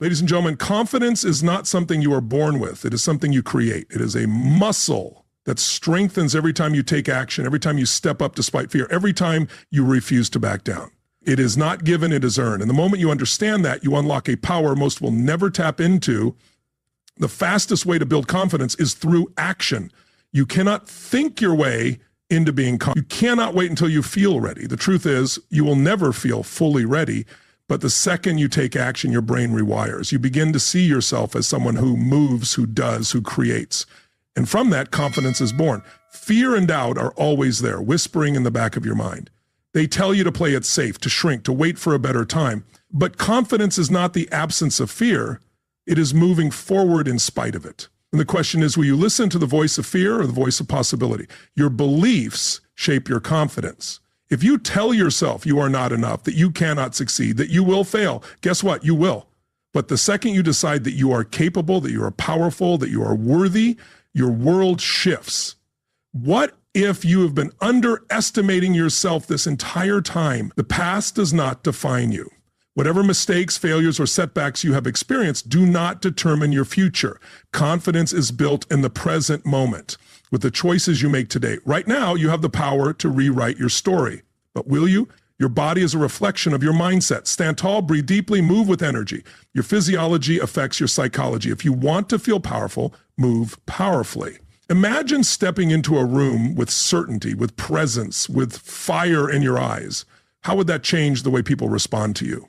Ladies and gentlemen, confidence is not something you are born with. It is something you create. It is a muscle that strengthens every time you take action, every time you step up despite fear, every time you refuse to back down. It is not given, it is earned. And the moment you understand that, you unlock a power most will never tap into. The fastest way to build confidence is through action. You cannot think your way into being confident. You cannot wait until you feel ready. The truth is, you will never feel fully ready, but the second you take action, your brain rewires. You begin to see yourself as someone who moves, who does, who creates. And from that, confidence is born. Fear and doubt are always there, whispering in the back of your mind. They tell you to play it safe, to shrink, to wait for a better time. But confidence is not the absence of fear. It is moving forward in spite of it. And the question is, will you listen to the voice of fear or the voice of possibility? Your beliefs shape your confidence. If you tell yourself you are not enough, that you cannot succeed, that you will fail, guess what? You will. But the second you decide that you are capable, that you are powerful, that you are worthy, your world shifts. What if you have been underestimating yourself this entire time? The past does not define you. Whatever mistakes, failures, or setbacks you have experienced do not determine your future. Confidence is built in the present moment with the choices you make today. Right now, you have the power to rewrite your story. But will you? Your body is a reflection of your mindset. Stand tall, breathe deeply, move with energy. Your physiology affects your psychology. If you want to feel powerful, move powerfully. Imagine stepping into a room with certainty, with presence, with fire in your eyes. How would that change the way people respond to you?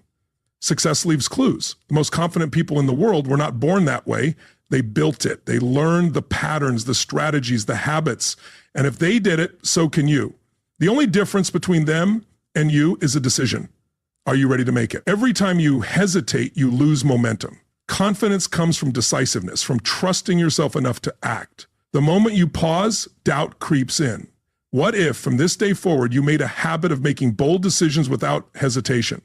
Success leaves clues. The most confident people in the world were not born that way. They built it. They learned the patterns, the strategies, the habits. And if they did it, so can you. The only difference between them and you is a decision. Are you ready to make it? Every time you hesitate, you lose momentum. Confidence comes from decisiveness, from trusting yourself enough to act. The moment you pause, doubt creeps in. What if, from this day forward, you made a habit of making bold decisions without hesitation?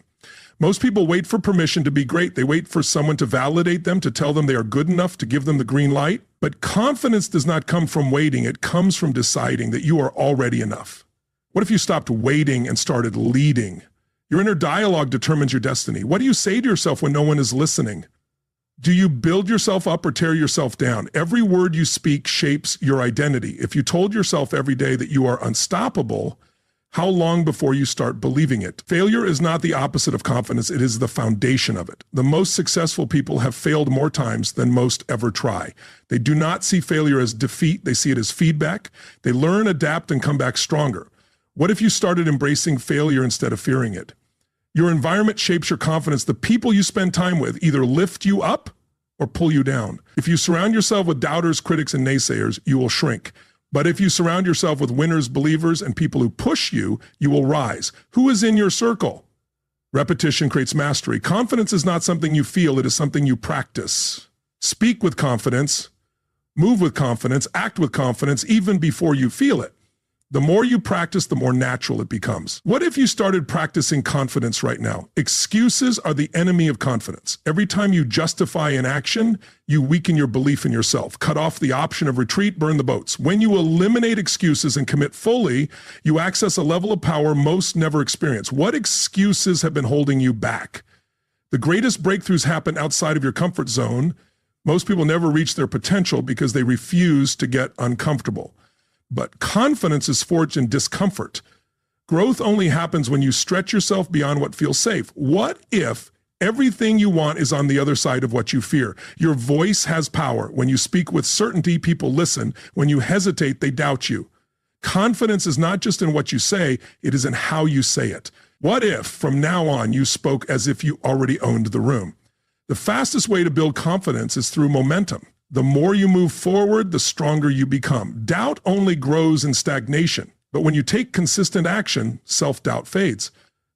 Most people wait for permission to be great. They wait for someone to validate them, to tell them they are good enough, to give them the green light. But confidence does not come from waiting. It comes from deciding that you are already enough. What if you stopped waiting and started leading? Your inner dialogue determines your destiny. What do you say to yourself when no one is listening? Do you build yourself up or tear yourself down? Every word you speak shapes your identity. If you told yourself every day that you are unstoppable, how long before you start believing it? Failure is not the opposite of confidence. It is the foundation of it. The most successful people have failed more times than most ever try. They do not see failure as defeat. They see it as feedback. They learn, adapt, and come back stronger. What if you started embracing failure instead of fearing it? Your environment shapes your confidence. The people you spend time with either lift you up or pull you down. If you surround yourself with doubters, critics, and naysayers, you will shrink. But if you surround yourself with winners, believers, and people who push you, you will rise. Who is in your circle? Repetition creates mastery. Confidence is not something you feel, it is something you practice. Speak with confidence, move with confidence, act with confidence, even before you feel it. The more you practice, the more natural it becomes. What if you started practicing confidence right now? Excuses are the enemy of confidence. Every time you justify an action, you weaken your belief in yourself. Cut off the option of retreat, burn the boats. When you eliminate excuses and commit fully, you access a level of power most never experience. What excuses have been holding you back? The greatest breakthroughs happen outside of your comfort zone. Most people never reach their potential because they refuse to get uncomfortable. But confidence is forged in discomfort. Growth only happens when you stretch yourself beyond what feels safe. What if everything you want is on the other side of what you fear? Your voice has power. When you speak with certainty, people listen. When you hesitate, they doubt you. Confidence is not just in what you say, it is in how you say it. What if from now on you spoke as if you already owned the room? The fastest way to build confidence is through momentum. The more you move forward, the stronger you become. Doubt only grows in stagnation, but when you take consistent action, self-doubt fades.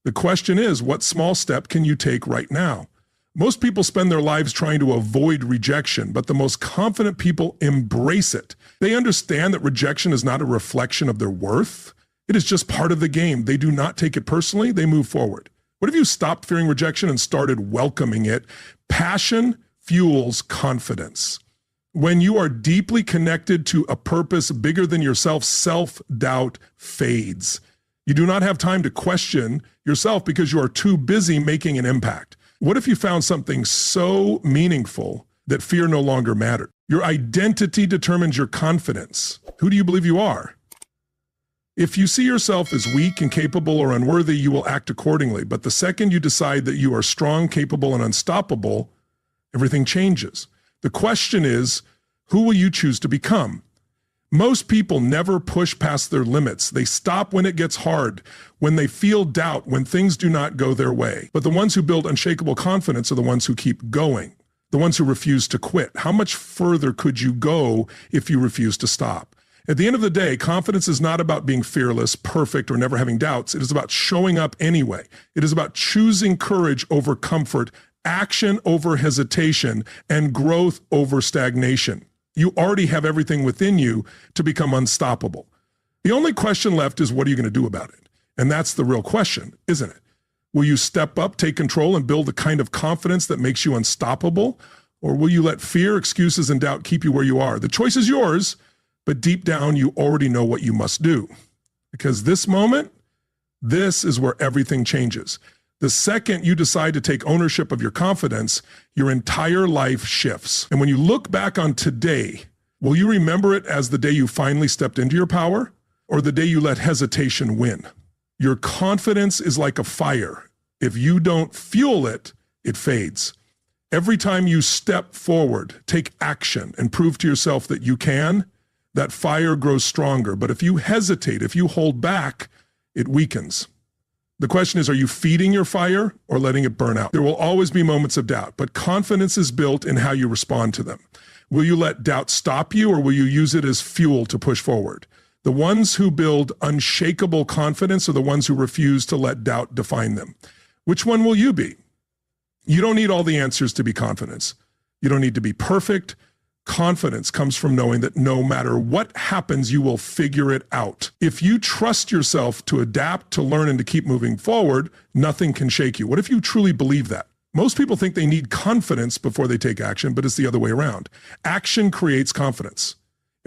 The question is, what small step can you take right now? Most people spend their lives trying to avoid rejection, but the most confident people embrace it. They understand that rejection is not a reflection of their worth. It is just part of the game. They do not take it personally. They move forward. What if you stopped fearing rejection and started welcoming it? Passion fuels confidence. When you are deeply connected to a purpose bigger than yourself, self-doubt fades. You do not have time to question yourself because you are too busy making an impact. What if you found something so meaningful that fear no longer mattered? Your identity determines your confidence. Who do you believe you are? If you see yourself as weak, incapable, or unworthy, you will act accordingly. But the second you decide that you are strong, capable, and unstoppable, everything changes. The question is, who will you choose to become? Most people never push past their limits. They stop when it gets hard, when they feel doubt, when things do not go their way. But the ones who build unshakable confidence are the ones who keep going, the ones who refuse to quit. How much further could you go if you refuse to stop? At the end of the day, confidence is not about being fearless, perfect, or never having doubts. It is about showing up anyway. It is about choosing courage over comfort, action over hesitation, and growth over stagnation. You already have everything within you to become unstoppable. The only question left is, what are you going to do about it? And that's the real question, isn't it? Will you step up, take control, and build the kind of confidence that makes you unstoppable? Or will you let fear, excuses, and doubt keep you where you are? The choice is yours, but deep down, you already know what you must do. Because this moment, this is where everything changes. The second you decide to take ownership of your confidence, your entire life shifts. And when you look back on today, will you remember it as the day you finally stepped into your power, or the day you let hesitation win? Your confidence is like a fire. If you don't fuel it, it fades. Every time you step forward, take action, and prove to yourself that you can, that fire grows stronger. But if you hesitate, if you hold back, it weakens. The question is, are you feeding your fire or letting it burn out? There will always be moments of doubt, but confidence is built in how you respond to them. Will you let doubt stop you, or will you use it as fuel to push forward? The ones who build unshakable confidence are the ones who refuse to let doubt define them. Which one will you be? You don't need all the answers to be confident. You don't need to be perfect. Confidence comes from knowing that no matter what happens, you will figure it out. If you trust yourself to adapt, to learn, and to keep moving forward, nothing can shake you. What if you truly believe that? Most people think they need confidence before they take action, but it's the other way around. Action creates confidence.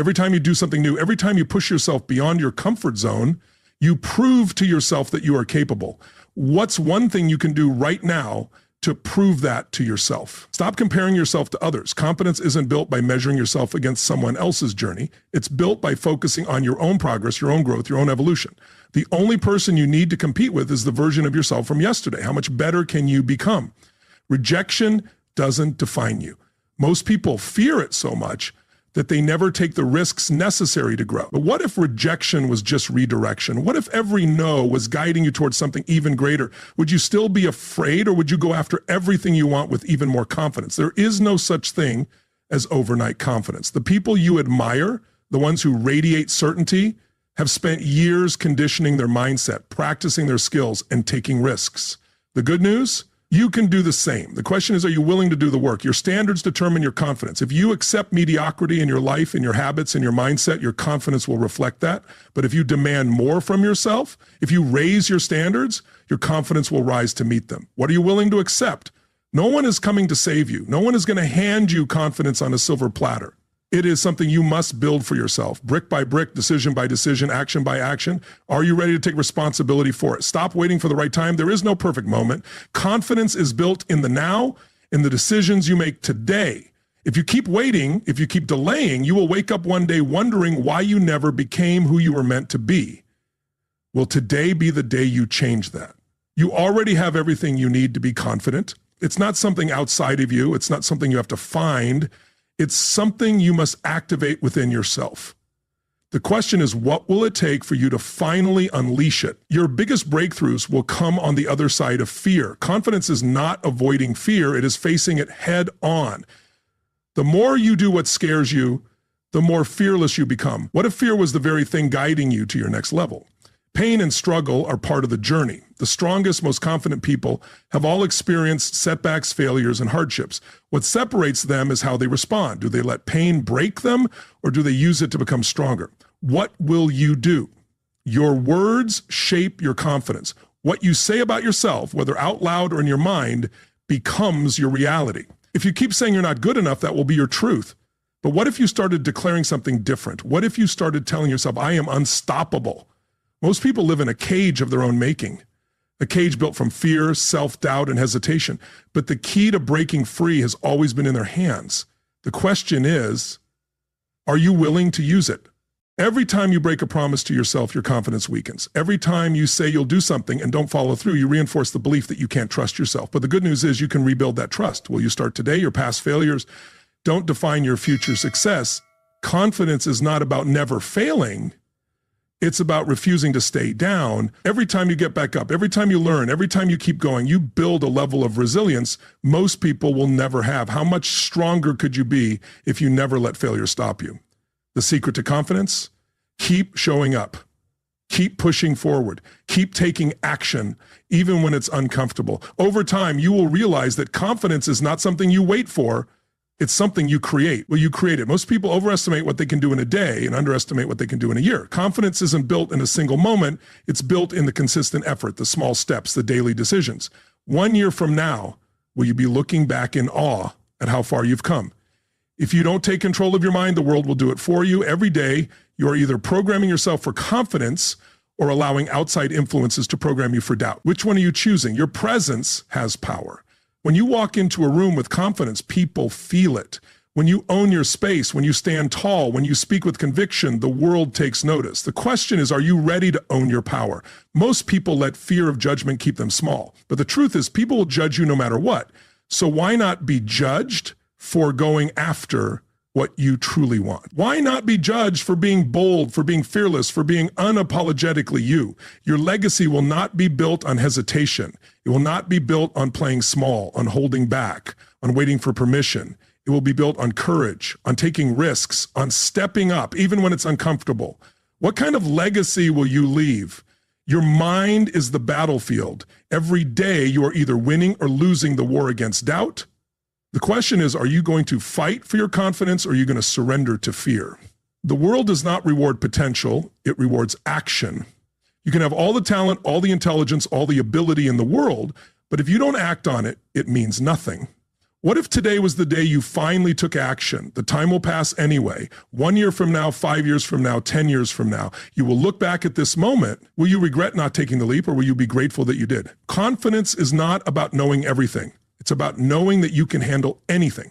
Every time you do something new, every time you push yourself beyond your comfort zone, you prove to yourself that you are capable. What's one thing you can do right now to prove that to yourself? Stop comparing yourself to others. Confidence isn't built by measuring yourself against someone else's journey. It's built by focusing on your own progress, your own growth, your own evolution. The only person you need to compete with is the version of yourself from yesterday. How much better can you become? Rejection doesn't define you. Most people fear it so much that they never take the risks necessary to grow. But what if rejection was just redirection? What if every no was guiding you towards something even greater? Would you still be afraid, or would you go after everything you want with even more confidence? There is no such thing as overnight confidence. The people you admire, the ones who radiate certainty, have spent years conditioning their mindset, practicing their skills, and taking risks. The good news? You can do the same. The question is, are you willing to do the work? Your standards determine your confidence. If you accept mediocrity in your life, in your habits, in your mindset, your confidence will reflect that. But if you demand more from yourself, if you raise your standards, your confidence will rise to meet them. What are you willing to accept? No one is coming to save you. No one is going to hand you confidence on a silver platter. It is something you must build for yourself, brick by brick, decision by decision, action by action. Are you ready to take responsibility for it? Stop waiting for the right time. There is no perfect moment. Confidence is built in the now, in the decisions you make today. If you keep waiting, if you keep delaying, you will wake up one day wondering why you never became who you were meant to be. Will today be the day you change that? You already have everything you need to be confident. It's not something outside of you. It's not something you have to find. It's something you must activate within yourself. The question is, what will it take for you to finally unleash it? Your biggest breakthroughs will come on the other side of fear. Confidence is not avoiding fear. It is facing it head on. The more you do what scares you, the more fearless you become. What if fear was the very thing guiding you to your next level? Pain and struggle are part of the journey. The strongest, most confident people have all experienced setbacks, failures, and hardships. What separates them is how they respond. Do they let pain break them, or do they use it to become stronger? What will you do? Your words shape your confidence. What you say about yourself, whether out loud or in your mind, becomes your reality. If you keep saying you're not good enough, that will be your truth. But what if you started declaring something different? What if you started telling yourself, I am unstoppable? Most people live in a cage of their own making, a cage built from fear, self-doubt, and hesitation. But the key to breaking free has always been in their hands. The question is, are you willing to use it? Every time you break a promise to yourself, your confidence weakens. Every time you say you'll do something and don't follow through, you reinforce the belief that you can't trust yourself. But the good news is you can rebuild that trust. Will you start today? Your past failures don't define your future success. Confidence is not about never failing. It's about refusing to stay down. Every time you get back up, every time you learn, every time you keep going, you build a level of resilience most people will never have. How much stronger could you be if you never let failure stop you? The secret to confidence? Keep showing up. Keep pushing forward. Keep taking action, even when it's uncomfortable. Over time, you will realize that confidence is not something you wait for. It's something you create. Well, you create it. Most people overestimate what they can do in a day and underestimate what they can do in a year. Confidence isn't built in a single moment. It's built in the consistent effort, the small steps, the daily decisions. 1 year from now, will you be looking back in awe at how far you've come? If you don't take control of your mind, the world will do it for you. Every day, you are either programming yourself for confidence or allowing outside influences to program you for doubt. Which one are you choosing? Your presence has power. When you walk into a room with confidence, people feel it. When you own your space, when you stand tall, when you speak with conviction, the world takes notice. The question is, are you ready to own your power? Most people let fear of judgment keep them small. But the truth is, people will judge you no matter what. So why not be judged for going after what you truly want? Why not be judged for being bold, for being fearless, for being unapologetically you? Your legacy will not be built on hesitation. It will not be built on playing small, on holding back, on waiting for permission. It will be built on courage, on taking risks, on stepping up, even when it's uncomfortable. What kind of legacy will you leave? Your mind is the battlefield. Every day you are either winning or losing the war against doubt. The question is, are you going to fight for your confidence or are you going to surrender to fear? The world does not reward potential, it rewards action. You can have all the talent, all the intelligence, all the ability in the world, but if you don't act on it, it means nothing. What if today was the day you finally took action? The time will pass anyway. 1 year from now, 5 years from now, 10 years from now, you will look back at this moment. Will you regret not taking the leap or will you be grateful that you did? Confidence is not about knowing everything. It's about knowing that you can handle anything.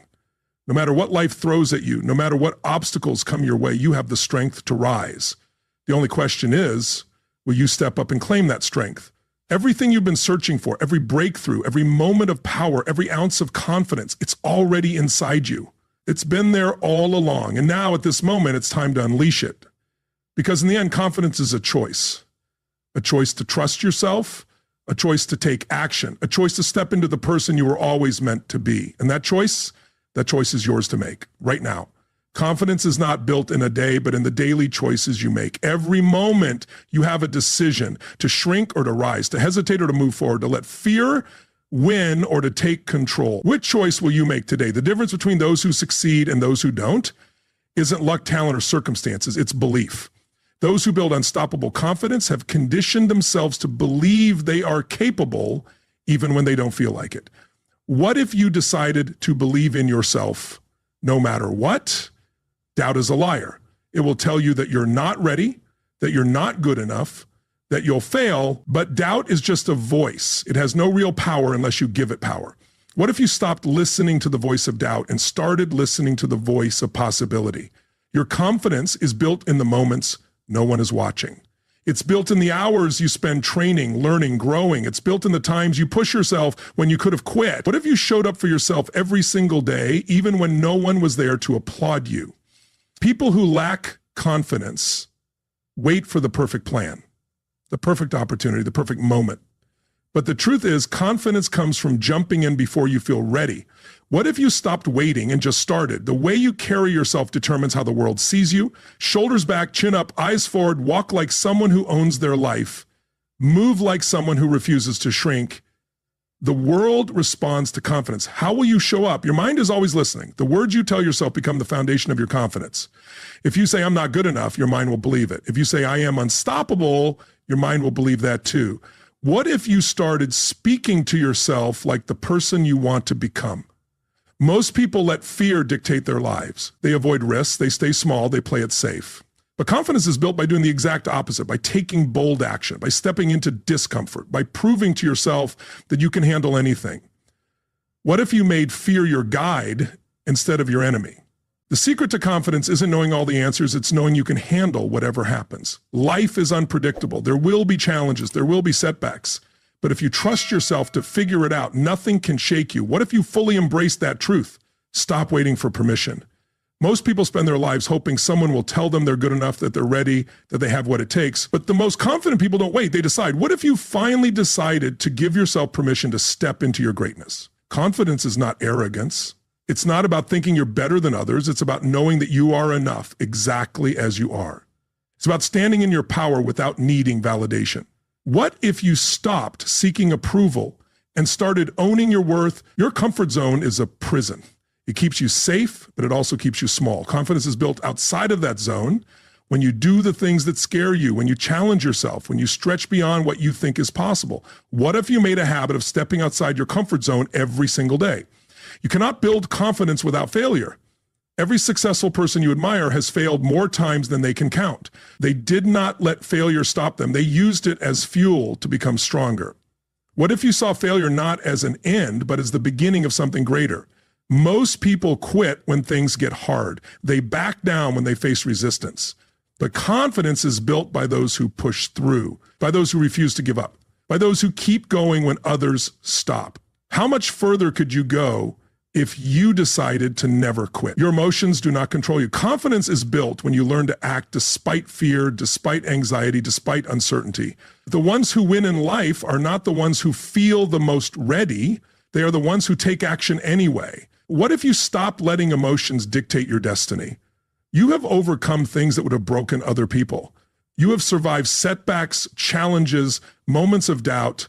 No matter what life throws at you, no matter what obstacles come your way, you have the strength to rise. The only question is, will you step up and claim that strength? Everything you've been searching for, every breakthrough, every moment of power, every ounce of confidence, it's already inside you. It's been there all along. And now at this moment, it's time to unleash it. Because in the end, confidence is a choice to trust yourself, a choice to take action, a choice to step into the person you were always meant to be. And that choice is yours to make right now. Confidence is not built in a day, but in the daily choices you make. Every moment you have a decision to shrink or to rise, to hesitate or to move forward, to let fear win or to take control. Which choice will you make today? The difference between those who succeed and those who don't isn't luck, talent, or circumstances, it's belief. Those who build unstoppable confidence have conditioned themselves to believe they are capable even when they don't feel like it. What if you decided to believe in yourself no matter what? Doubt is a liar. It will tell you that you're not ready, that you're not good enough, that you'll fail, but doubt is just a voice. It has no real power unless you give it power. What if you stopped listening to the voice of doubt and started listening to the voice of possibility? Your confidence is built in the moments no one is watching. It's built in the hours you spend training, learning, growing. It's built in the times you push yourself when you could have quit. What if you showed up for yourself every single day, even when no one was there to applaud you? People who lack confidence wait for the perfect plan, the perfect opportunity, the perfect moment. But the truth is, confidence comes from jumping in before you feel ready. What if you stopped waiting and just started? The way you carry yourself determines how the world sees you. Shoulders back, chin up, eyes forward, walk like someone who owns their life. Move like someone who refuses to shrink. The world responds to confidence. How will you show up? Your mind is always listening. The words you tell yourself become the foundation of your confidence. If you say, I'm not good enough, your mind will believe it. If you say, I am unstoppable, your mind will believe that too. What if you started speaking to yourself like the person you want to become? Most people let fear dictate their lives. They avoid risks, they stay small, they play it safe. But confidence is built by doing the exact opposite, by taking bold action, by stepping into discomfort, by proving to yourself that you can handle anything. What if you made fear your guide instead of your enemy? The secret to confidence isn't knowing all the answers, it's knowing you can handle whatever happens. Life is unpredictable. There will be challenges, there will be setbacks. But if you trust yourself to figure it out, nothing can shake you. What if you fully embrace that truth? Stop waiting for permission. Most people spend their lives hoping someone will tell them they're good enough, that they're ready, that they have what it takes. But the most confident people don't wait, they decide. What if you finally decided to give yourself permission to step into your greatness? Confidence is not arrogance. It's not about thinking you're better than others. It's about knowing that you are enough exactly as you are. It's about standing in your power without needing validation. What if you stopped seeking approval and started owning your worth? Your comfort zone is a prison. It keeps you safe, but it also keeps you small. Confidence is built outside of that zone when you do the things that scare you, when you challenge yourself, when you stretch beyond what you think is possible. What if you made a habit of stepping outside your comfort zone every single day? You cannot build confidence without failure. Every successful person you admire has failed more times than they can count. They did not let failure stop them. They used it as fuel to become stronger. What if you saw failure not as an end, but as the beginning of something greater? Most people quit when things get hard. They back down when they face resistance. But confidence is built by those who push through, by those who refuse to give up, by those who keep going when others stop. How much further could you go if you decided to never quit? Your emotions do not control you. Confidence is built when you learn to act despite fear, despite anxiety, despite uncertainty. The ones who win in life are not the ones who feel the most ready. They are the ones who take action anyway. What if you stopped letting emotions dictate your destiny? You have overcome things that would have broken other people. You have survived setbacks, challenges, moments of doubt,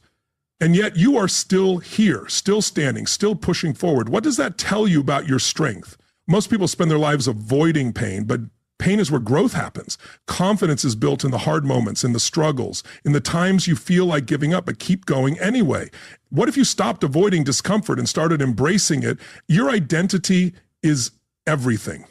and yet you are still here, still standing, still pushing forward. What does that tell you about your strength? Most people spend their lives avoiding pain, but pain is where growth happens. Confidence is built in the hard moments, in the struggles, in the times you feel like giving up, but keep going anyway. What if you stopped avoiding discomfort and started embracing it? Your identity is everything.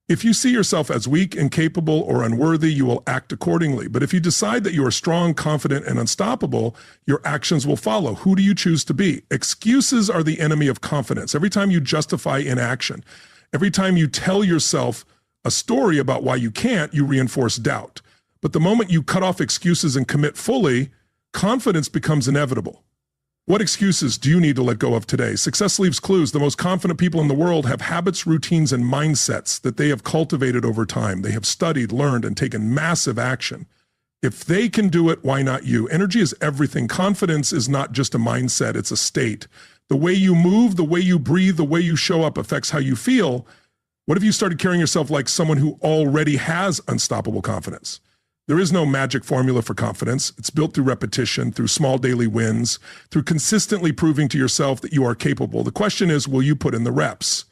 If you see yourself as weak, incapable, or unworthy, you will act accordingly. But if you decide that you are strong, confident, and unstoppable, your actions will follow. Who do you choose to be? Excuses are the enemy of confidence. Every time you justify inaction, every time you tell yourself a story about why you can't, you reinforce doubt. But the moment you cut off excuses and commit fully, confidence becomes inevitable. What excuses do you need to let go of today? Success leaves clues. The most confident people in the world have habits, routines, and mindsets that they have cultivated over time. They have studied, learned, and taken massive action. If they can do it, why not you? Energy is everything. Confidence is not just a mindset, it's a state. The way you move, the way you breathe, the way you show up affects how you feel. What if you started carrying yourself like someone who already has unstoppable confidence? There is no magic formula for confidence. It's built through repetition, through small daily wins, through consistently proving to yourself that you are capable. The question is, will you put in the reps?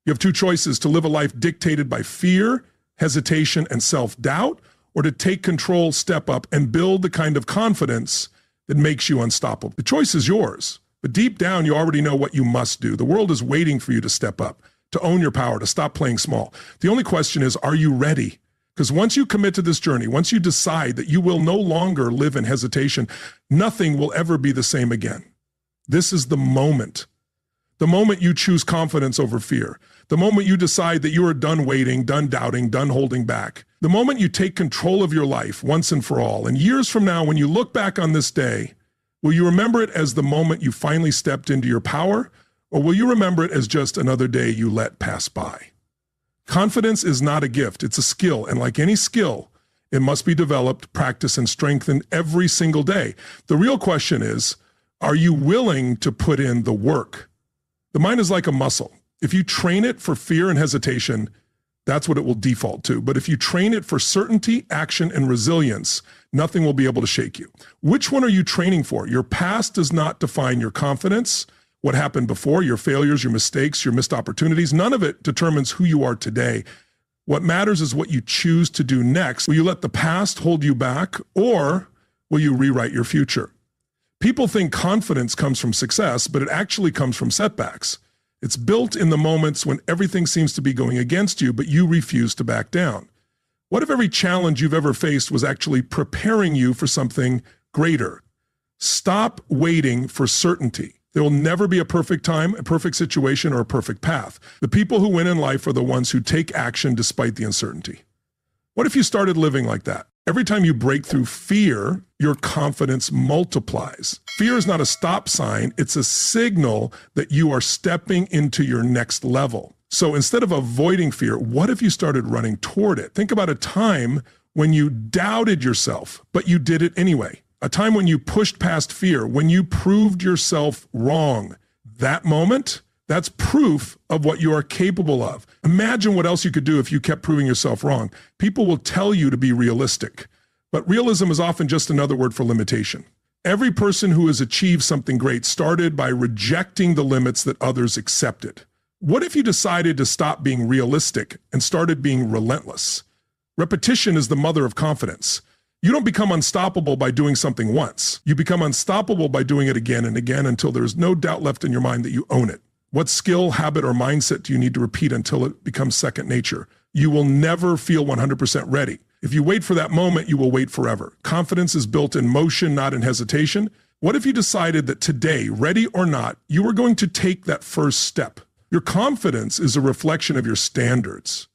You have two choices: to live a life dictated by fear, hesitation, and self-doubt, or to take control, step up, and build the kind of confidence that makes you unstoppable. The choice is yours, but deep down, you already know what you must do. The world is waiting for you to step up, to own your power, to stop playing small. The only question is, are you ready? Because once you commit to this journey, once you decide that you will no longer live in hesitation, nothing will ever be the same again. This is the moment you choose confidence over fear, the moment you decide that you are done waiting, done doubting, done holding back, the moment you take control of your life once and for all. And years from now, when you look back on this day, will you remember it as the moment you finally stepped into your power, or will you remember it as just another day you let pass by? Confidence is not a gift, it's a skill, and like any skill, it must be developed, practiced, and strengthened every single day. The real question is, are you willing to put in the work? The mind is like a muscle. If you train it for fear and hesitation, that's what it will default to. But if you train it for certainty, action, and resilience, nothing will be able to shake you. Which one are you training for? Your past does not define your confidence. What happened before, your failures, your mistakes, your missed opportunities, none of it determines who you are today. What matters is what you choose to do next. Will you let the past hold you back, or will you rewrite your future? People think confidence comes from success, but it actually comes from setbacks. It's built in the moments when everything seems to be going against you, but you refuse to back down. What if every challenge you've ever faced was actually preparing you for something greater? Stop waiting for certainty. There will never be a perfect time, a perfect situation, or a perfect path. The people who win in life are the ones who take action despite the uncertainty. What if you started living like that? Every time you break through fear, your confidence multiplies. Fear is not a stop sign, it's a signal that you are stepping into your next level. So instead of avoiding fear, what if you started running toward it? Think about a time when you doubted yourself, but you did it anyway. A time when you pushed past fear, when you proved yourself wrong. That moment, that's proof of what you are capable of. Imagine what else you could do if you kept proving yourself wrong. People will tell you to be realistic, but realism is often just another word for limitation. Every person who has achieved something great started by rejecting the limits that others accepted. What if you decided to stop being realistic and started being relentless? Repetition is the mother of confidence. You don't become unstoppable by doing something once. You become unstoppable by doing it again and again until there's no doubt left in your mind that you own it. What skill, habit, or mindset do you need to repeat until it becomes second nature? You will never feel 100% ready. If you wait for that moment, you will wait forever. Confidence is built in motion, not in hesitation. What if you decided that today, ready or not, you were going to take that first step? Your confidence is a reflection of your standards.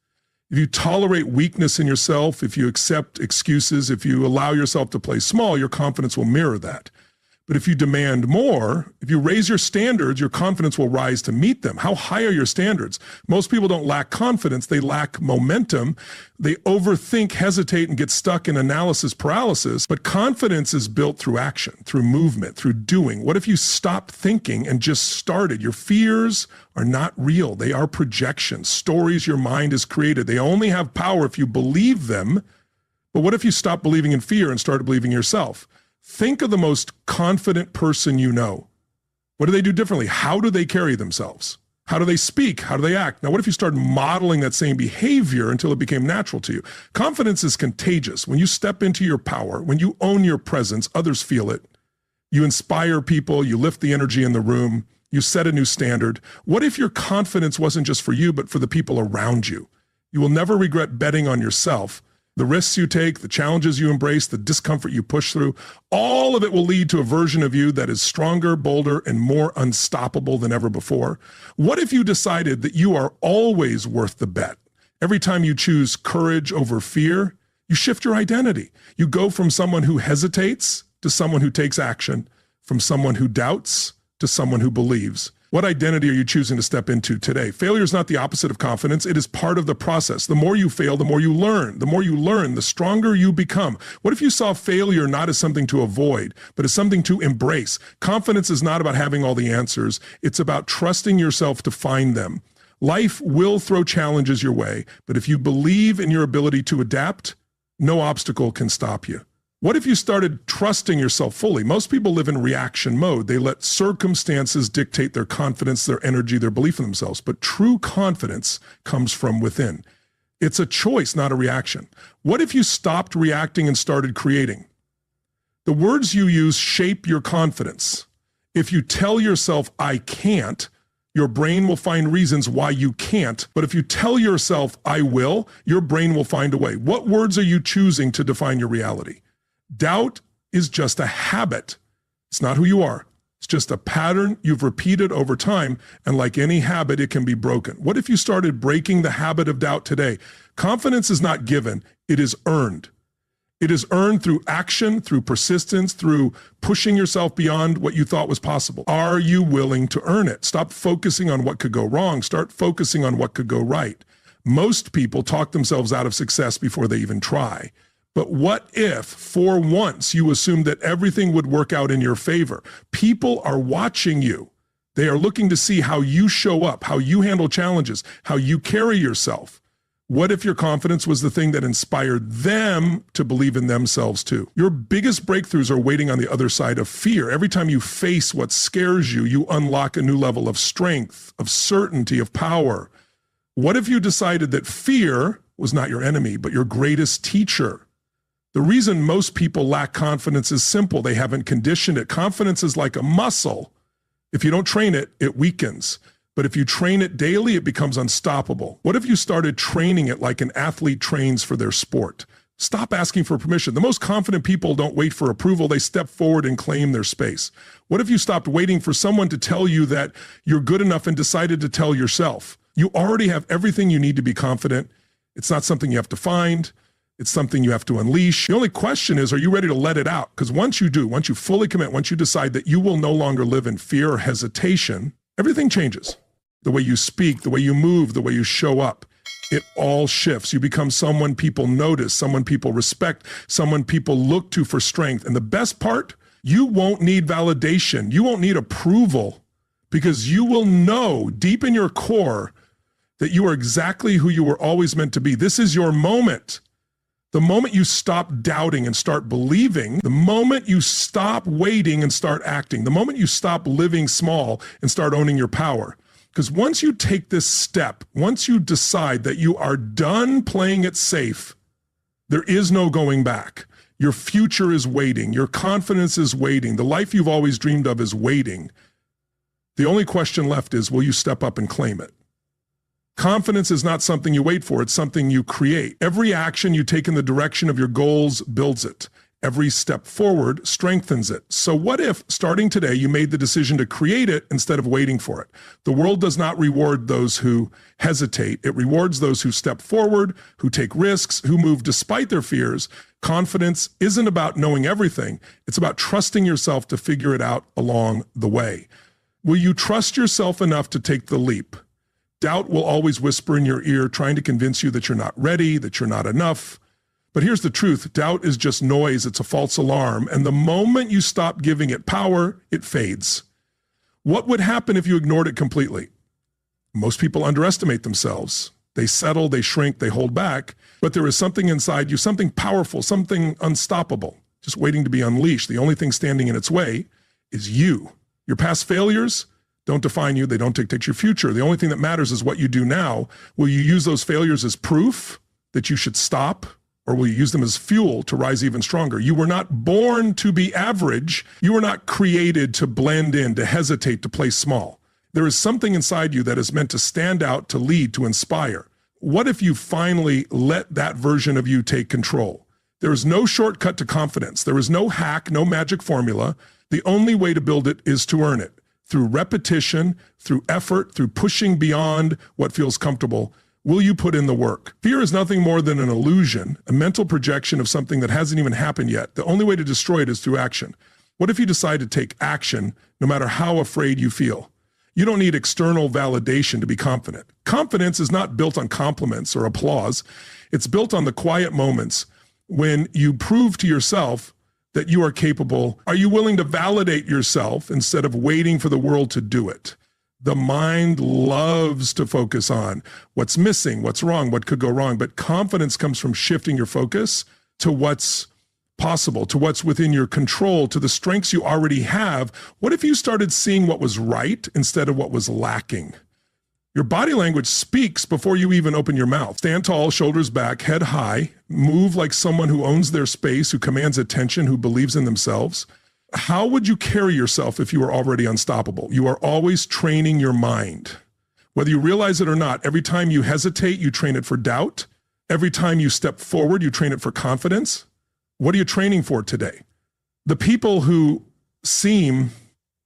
If you tolerate weakness in yourself, if you accept excuses, if you allow yourself to play small, your confidence will mirror that. But if you demand more, if you raise your standards, your confidence will rise to meet them. How high are your standards? Most people don't lack confidence, they lack momentum. They overthink, hesitate, and get stuck in analysis paralysis. But confidence is built through action, through movement, through doing. What if you stopped thinking and just started? Your fears are not real. They are projections, stories your mind has created. They only have power if you believe them. But what if you stopped believing in fear and started believing in yourself? Think of the most confident person you know. What do they do differently? How do they carry themselves? How do they speak? How do they act? Now, what if you started modeling that same behavior until it became natural to you? Confidence is contagious. When you step into your power, when you own your presence, others feel it. You inspire people, you lift the energy in the room, you set a new standard. What if your confidence wasn't just for you, but for the people around you? You will never regret betting on yourself. The risks you take, the challenges you embrace, the discomfort you push through, all of it will lead to a version of you that is stronger, bolder, and more unstoppable than ever before. What if you decided that you are always worth the bet? Every time you choose courage over fear, you shift your identity. You go from someone who hesitates to someone who takes action, from someone who doubts to someone who believes. What identity are you choosing to step into today? Failure is not the opposite of confidence. It is part of the process. The more you fail, the more you learn. The more you learn, the stronger you become. What if you saw failure not as something to avoid, but as something to embrace? Confidence is not about having all the answers. It's about trusting yourself to find them. Life will throw challenges your way, but if you believe in your ability to adapt, no obstacle can stop you. What if you started trusting yourself fully? Most people live in reaction mode. They let circumstances dictate their confidence, their energy, their belief in themselves. But true confidence comes from within. It's a choice, not a reaction. What if you stopped reacting and started creating? The words you use shape your confidence. If you tell yourself, I can't, your brain will find reasons why you can't. But if you tell yourself, I will, your brain will find a way. What words are you choosing to define your reality? Doubt is just a habit. It's not who you are. It's just a pattern you've repeated over time, and like any habit, it can be broken. What if you started breaking the habit of doubt today? Confidence is not given, it is earned. It is earned through action, through persistence, through pushing yourself beyond what you thought was possible. Are you willing to earn it? Stop focusing on what could go wrong. Start focusing on what could go right. Most people talk themselves out of success before they even try. But what if, for once, you assumed that everything would work out in your favor? People are watching you. They are looking to see how you show up, how you handle challenges, how you carry yourself. What if your confidence was the thing that inspired them to believe in themselves too? Your biggest breakthroughs are waiting on the other side of fear. Every time you face what scares you, you unlock a new level of strength, of certainty, of power. What if you decided that fear was not your enemy, but your greatest teacher? The reason most people lack confidence is simple. They haven't conditioned it. Confidence is like a muscle. If you don't train it, it weakens. But if you train it daily, it becomes unstoppable. What if you started training it like an athlete trains for their sport? Stop asking for permission. The most confident people don't wait for approval. They step forward and claim their space. What if you stopped waiting for someone to tell you that you're good enough and decided to tell yourself? You already have everything you need to be confident. It's not something you have to find. It's something you have to unleash. The only question is, are you ready to let it out? Because once you do, once you fully commit, once you decide that you will no longer live in fear or hesitation, everything changes. The way you speak, the way you move, the way you show up, it all shifts. You become someone people notice, someone people respect, someone people look to for strength. And the best part, you won't need validation. You won't need approval, because you will know deep in your core that you are exactly who you were always meant to be. This is your moment. The moment you stop doubting and start believing, the moment you stop waiting and start acting, the moment you stop living small and start owning your power. Because once you take this step, once you decide that you are done playing it safe, there is no going back. Your future is waiting. Your confidence is waiting. The life you've always dreamed of is waiting. The only question left is, will you step up and claim it? Confidence is not something you wait for. It's something you create. Every action you take in the direction of your goals builds it. Every step forward strengthens it. So what if, starting today, you made the decision to create it instead of waiting for it? The world does not reward those who hesitate. It rewards those who step forward, who take risks, who move despite their fears. Confidence isn't about knowing everything. It's about trusting yourself to figure it out along the way. Will you trust yourself enough to take the leap? Doubt will always whisper in your ear, trying to convince you that you're not ready, that you're not enough. But here's the truth. Doubt is just noise. It's a false alarm. And the moment you stop giving it power, it fades. What would happen if you ignored it completely? Most people underestimate themselves. They settle, they shrink, they hold back. But there is something inside you, something powerful, something unstoppable, just waiting to be unleashed. The only thing standing in its way is you. Your past failures don't define you. They don't dictate your future. The only thing that matters is what you do now. Will you use those failures as proof that you should stop? Or will you use them as fuel to rise even stronger? You were not born to be average. You were not created to blend in, to hesitate, to play small. There is something inside you that is meant to stand out, to lead, to inspire. What if you finally let that version of you take control? There is no shortcut to confidence. There is no hack, no magic formula. The only way to build it is to earn it. Through repetition, through effort, through pushing beyond what feels comfortable. Will you put in the work? Fear is nothing more than an illusion, a mental projection of something that hasn't even happened yet. The only way to destroy it is through action. What if you decide to take action no matter how afraid you feel? You don't need external validation to be confident. Confidence is not built on compliments or applause. It's built on the quiet moments when you prove to yourself that you are capable. Are you willing to validate yourself instead of waiting for the world to do it? The mind loves to focus on what's missing, what's wrong, what could go wrong. But confidence comes from shifting your focus to what's possible, to what's within your control, to the strengths you already have. What if you started seeing what was right instead of what was lacking? Your body language speaks before you even open your mouth. Stand tall, shoulders back, head high, move like someone who owns their space, who commands attention, who believes in themselves. How would you carry yourself if you were already unstoppable? You are always training your mind. Whether you realize it or not, every time you hesitate, you train it for doubt. Every time you step forward, you train it for confidence. What are you training for today? The people who seem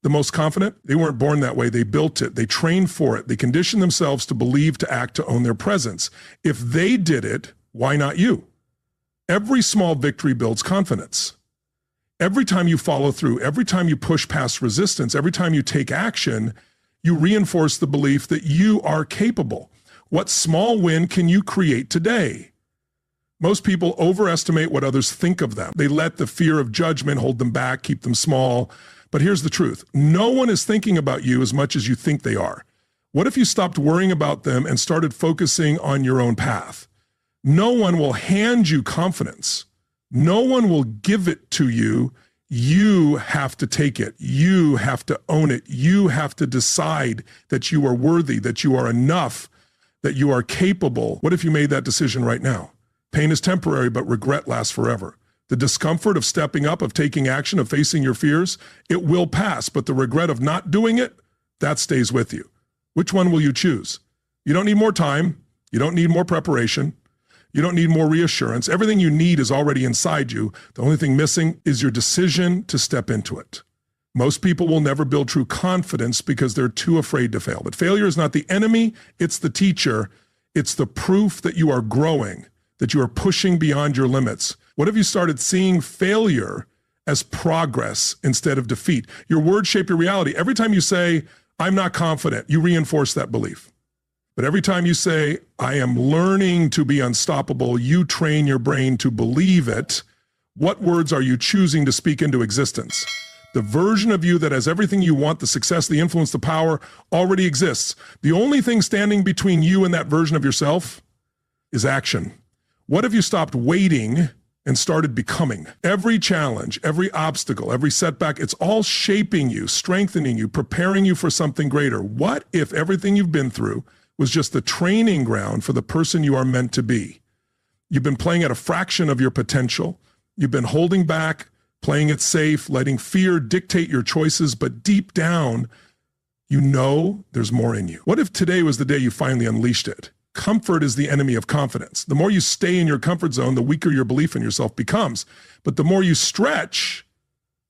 the most confident, they weren't born that way. They built it. They trained for it. They conditioned themselves to believe, to act, to own their presence. If they did it, why not you? Every small victory builds confidence. Every time you follow through, every time you push past resistance, every time you take action, you reinforce the belief that you are capable. What small win can you create today? Most people overestimate what others think of them. They let the fear of judgment hold them back, keep them small. But here's the truth. No one is thinking about you as much as you think they are. What if you stopped worrying about them and started focusing on your own path? No one will hand you confidence. No one will give it to you. You have to take it. You have to own it. You have to decide that you are worthy, that you are enough, that you are capable. What if you made that decision right now? Pain is temporary, but regret lasts forever. The discomfort of stepping up, of taking action, of facing your fears, it will pass, but the regret of not doing it, that stays with you. Which one will you choose? You don't need more time. You don't need more preparation. You don't need more reassurance. Everything you need is already inside you. The only thing missing is your decision to step into it. Most people will never build true confidence because they're too afraid to fail. But failure is not the enemy, it's the teacher. It's the proof that you are growing, that you are pushing beyond your limits. What if you started seeing failure as progress instead of defeat? Your words shape your reality. Every time you say, I'm not confident, you reinforce that belief. But every time you say, I am learning to be unstoppable, you train your brain to believe it. What words are you choosing to speak into existence? The version of you that has everything you want, the success, the influence, the power, already exists. The only thing standing between you and that version of yourself is action. What if you stopped waiting and started becoming? Every challenge, every obstacle, every setback, it's all shaping you, strengthening you, preparing you for something greater. What if everything you've been through was just the training ground for the person you are meant to be? You've been playing at a fraction of your potential. You've been holding back, playing it safe, letting fear dictate your choices, but deep down, you know there's more in you. What if today was the day you finally unleashed it? Comfort is the enemy of confidence. The more you stay in your comfort zone, the weaker your belief in yourself becomes. But the more you stretch,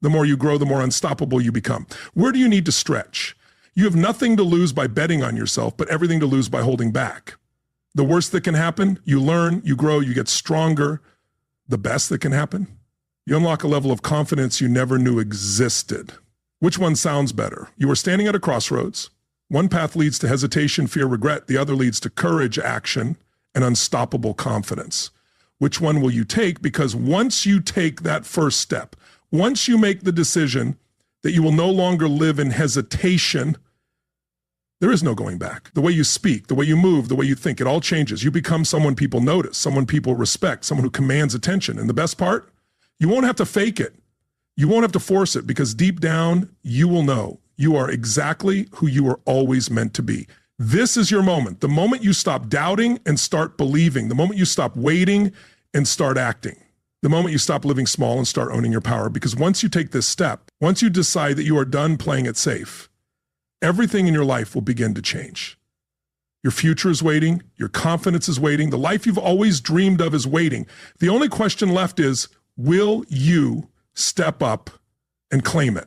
the more you grow, the more unstoppable you become. Where do you need to stretch? You have nothing to lose by betting on yourself, but everything to lose by holding back. The worst that can happen, you learn, you grow, you get stronger. The best that can happen, you unlock a level of confidence you never knew existed. Which one sounds better? You are standing at a crossroads. One path leads to hesitation, fear, regret. The other leads to courage, action, and unstoppable confidence. Which one will you take? Because once you take that first step, once you make the decision that you will no longer live in hesitation, there is no going back. The way you speak, the way you move, the way you think, it all changes. You become someone people notice, someone people respect, someone who commands attention. And the best part, you won't have to fake it. You won't have to force it, because deep down, you will know you are exactly who you were always meant to be. This is your moment. The moment you stop doubting and start believing. The moment you stop waiting and start acting. The moment you stop living small and start owning your power. Because once you take this step, once you decide that you are done playing it safe, everything in your life will begin to change. Your future is waiting. Your confidence is waiting. The life you've always dreamed of is waiting. The only question left is, will you step up and claim it?